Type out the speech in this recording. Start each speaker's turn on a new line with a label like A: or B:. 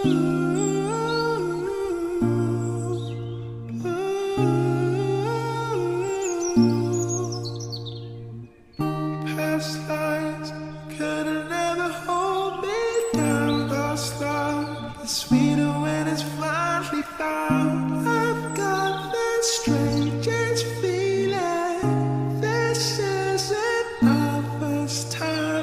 A: Past lives could have never hold me down. Lost love is sweeter when it's finally found.